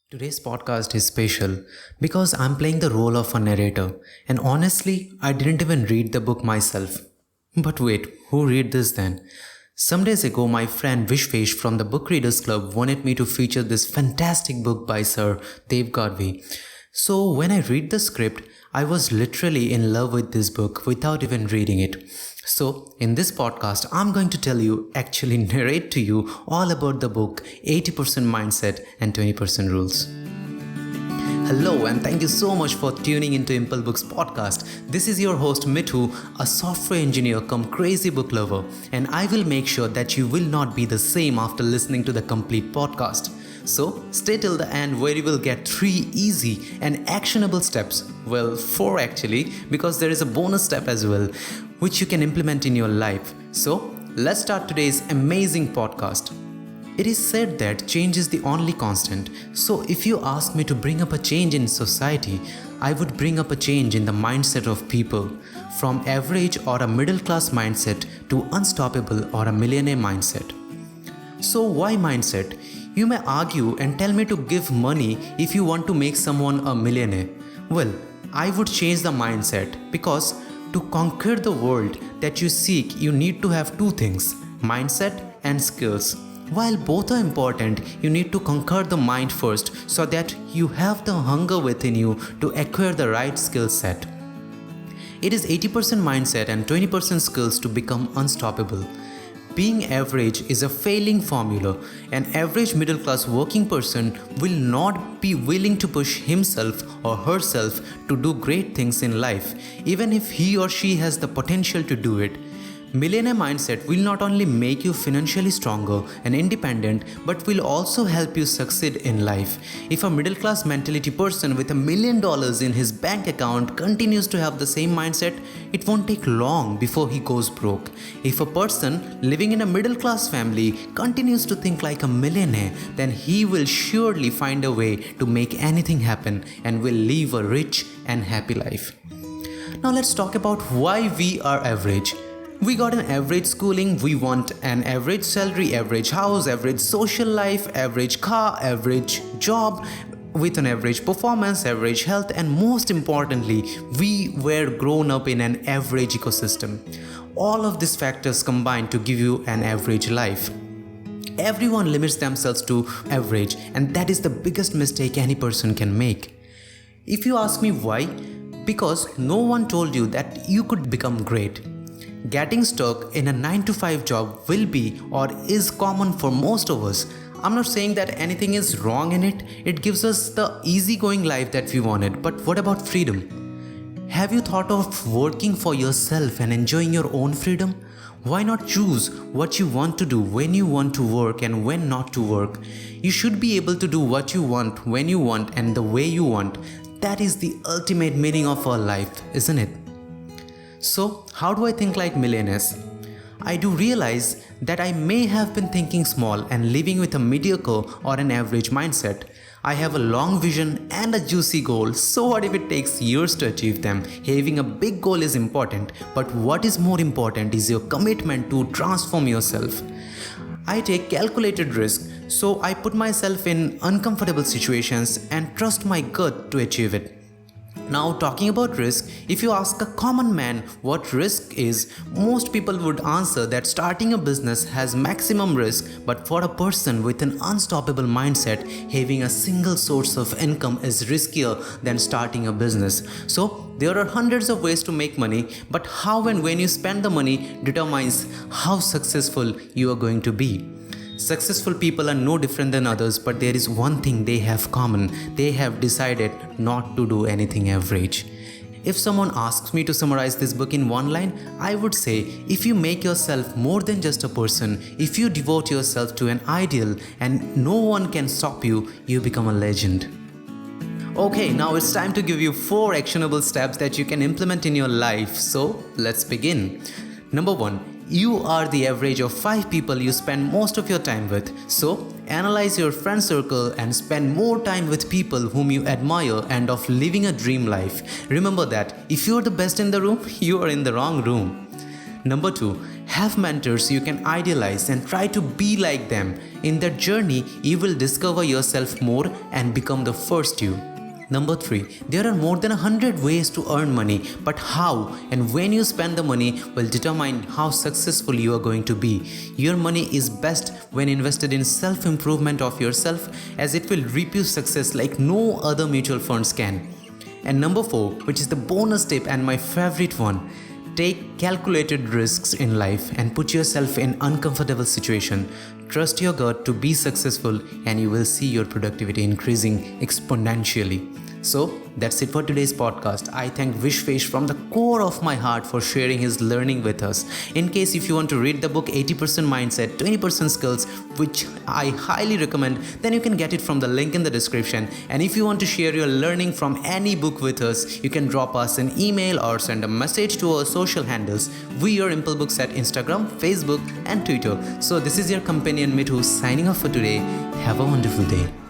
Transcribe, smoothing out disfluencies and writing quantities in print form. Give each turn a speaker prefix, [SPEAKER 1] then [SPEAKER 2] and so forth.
[SPEAKER 1] Today's podcast is special because I'm playing the role of a narrator, and honestly, I didn't even read the book myself. But wait, who read this then? Some days ago, my friend Viswesh from the Book Readers Club wanted me to feature this fantastic book by Sir Dev Gadhvi. So when I read the script, I was literally in love with this book without even reading it. So in this podcast, I'm going to tell you, actually narrate to you all about the book 80% Mindset and 20% Rules. Hello and thank you so much for tuning into ImpleBooks Podcast. This is your host Mithu, a software engineer come crazy book lover, and I will make sure that you will not be the same after listening to the complete podcast. So stay till the end where you will get 3 easy and actionable steps. Well, 4 actually, because there is a bonus step as well, which you can implement in your life. So let's start today's amazing podcast. It is said that change is the only constant. So if you ask me to bring up a change in society, I would bring up a change in the mindset of people, from average or a middle class mindset to unstoppable or a millionaire mindset. So why mindset? You may argue and tell me to give money if you want to make someone a millionaire. Well, I would change the mindset because to conquer the world that you seek, you need to have 2 things, mindset and skills. While both are important, you need to conquer the mind first so that you have the hunger within you to acquire the right skill set. It is 80% mindset and 20% skills to become unstoppable. Being average is a failing formula. An average middle class working person will not be willing to push himself or herself to do great things in life, even if he or she has the potential to do it. Millionaire mindset will not only make you financially stronger and independent, but will also help you succeed in life. If a middle class mentality person with $1 million in his bank account continues to have the same mindset, it won't take long before he goes broke. If a person living in a middle class family continues to think like a millionaire, then he will surely find a way to make anything happen and will live a rich and happy life. Now let's talk about why we are average. We got an average schooling, we want an average salary, average house, average social life, average car, average job, with an average performance, average health, and most importantly, we were grown up in an average ecosystem. All of these factors combine to give you an average life. Everyone limits themselves to average, and that is the biggest mistake any person can make. If you ask me why, because no one told you that you could become great. Getting stuck in a 9-to-5 job will be or is common for most of us. I'm not saying that anything is wrong in it. It gives us the easygoing life that we wanted. But what about freedom? Have you thought of working for yourself and enjoying your own freedom? Why not choose what you want to do when you want to work and when not to work? You should be able to do what you want, when you want, and the way you want. That is the ultimate meaning of our life, isn't it? So, how do I think like millionaires? I do realize that I may have been thinking small and living with a mediocre or an average mindset. I have a long vision and a juicy goal, so what if it takes years to achieve them? Having a big goal is important, but what is more important is your commitment to transform yourself. I take calculated risk, so I put myself in uncomfortable situations and trust my gut to achieve it. Now, talking about risk, if you ask a common man what risk is, most people would answer that starting a business has maximum risk, but for a person with an unstoppable mindset, having a single source of income is riskier than starting a business. So, there are hundreds of ways to make money, but how and when you spend the money determines how successful you are going to be. Successful people are no different than others, but there is one thing they have common. They have decided not to do anything average. If someone asks me to summarize this book in one line, I would say, if you make yourself more than just a person, if you devote yourself to an ideal and no one can stop you, you become a legend. Okay, now it's time to give you 4 actionable steps that you can implement in your life. So let's begin. Number 1. You are the average of 5 people you spend most of your time with. So, analyze your friend circle and spend more time with people whom you admire and of living a dream life. Remember that if you are the best in the room, you are in the wrong room. Number 2. Have mentors you can idealize and try to be like them. In that journey, you will discover yourself more and become the first you. Number 3, there are more than 100 ways to earn money, but how and when you spend the money will determine how successful you are going to be. Your money is best when invested in self-improvement of yourself, as it will reap you success like no other mutual funds can. And number 4, which is the bonus tip and my favorite one, take calculated risks in life and put yourself in uncomfortable situation. Trust your gut to be successful and you will see your productivity increasing exponentially. So that's it for today's podcast. I thank Viswesh from the core of my heart for sharing his learning with us. In case if you want to read the book 80% Mindset, 20% Skills, which I highly recommend, then you can get it from the link in the description. And if you want to share your learning from any book with us, you can drop us an email or send a message to our social handles. We are ImpleBooks at Instagram, Facebook and Twitter. So this is your companion Mithu signing off for today. Have a wonderful day.